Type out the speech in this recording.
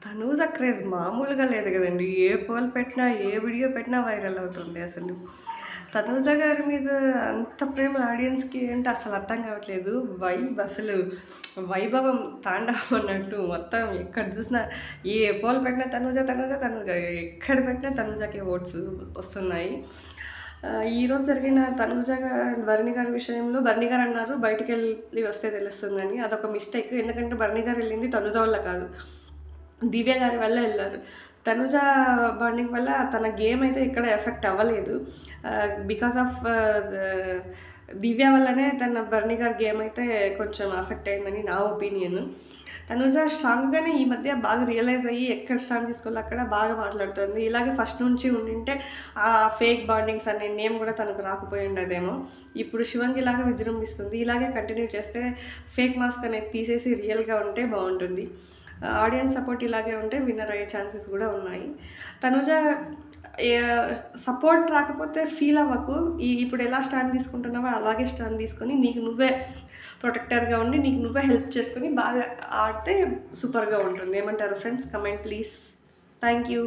Tanuja craze మామూలుగా లేదు కదండీ. ఏ పోల్ పెట్టినా, ఏ వీడియో పెట్టినా వైరల్ అవుతుంది అసలు. తనూజ గారి మీద అంత ప్రేమ ఆడియన్స్‌కి ఏంటో అసలు అర్థం కావట్లేదు. అసలు వైభవం తాండవం అన్నట్టు మొత్తం ఎక్కడ చూసినా ఏ పోల్ పెట్టినా తనూజ, తనూజ, తనూజ. ఎక్కడ పెట్టినా తనూజకే ఓట్స్ వస్తున్నాయి. ఈరోజు జరిగిన భరణి గారి విషయంలో భరణి గారు అన్నారు బయటికెళ్ళి వస్తే తెలుస్తుందని. అదొక మిస్టేక్. ఎందుకంటే భరణి గారు వెళ్ళింది తనూజ వల్ల కాదు. దివ్య గారి వల్ల ఎళ్లారు. తనుజ బాండింగ్ వల్ల తన గేమ్ అయితే ఎక్కడ ఎఫెక్ట్ అవ్వలేదు. బికాస్ ఆఫ్ దివ్య వల్లనే తన భరణి గారి గేమ్ అయితే కొంచెం ఎఫెక్ట్ అయిందని నా ఒపీనియన్. తనుజ స్ట్రాంగ్‌గానే ఈ మధ్య బాగా రియలైజ్ అయ్యి ఎక్కడ స్టాండ్ తీసుకోవాలో అక్కడ బాగా మాట్లాడుతుంది. ఇలాగే ఫస్ట్ నుంచి ఉండింటే ఆ ఫేక్ బాండింగ్స్ అనే నేమ్ కూడా తనకు రాకపోయి ఉండేదేమో. ఇప్పుడు శివంగిలాగా విజృంభిస్తుంది. ఇలాగే కంటిన్యూ చేస్తే ఫేక్ మాస్క్ అనేది తీసేసి రియల్‌గా ఉంటే బావుంటుంది. ఆడియన్స్ సపోర్ట్ ఇలాగే ఉంటే విన్నర్ అయ్యే ఛాన్సెస్ కూడా ఉన్నాయి. తనుజ సపోర్ట్ రాకపోతే ఫీల్ అవ్వకు. ఇప్పుడు ఎలా స్టాండ్ తీసుకుంటున్నావో అలాగే స్టాండ్ తీసుకొని నీకు నువ్వే ప్రొటెక్టర్‌గా ఉండి నీకు నువ్వే హెల్ప్ చేసుకొని బాగా ఆడితే సూపర్‌గా ఉంటుంది. ఏమంటారు friends? Comment please. Thank you.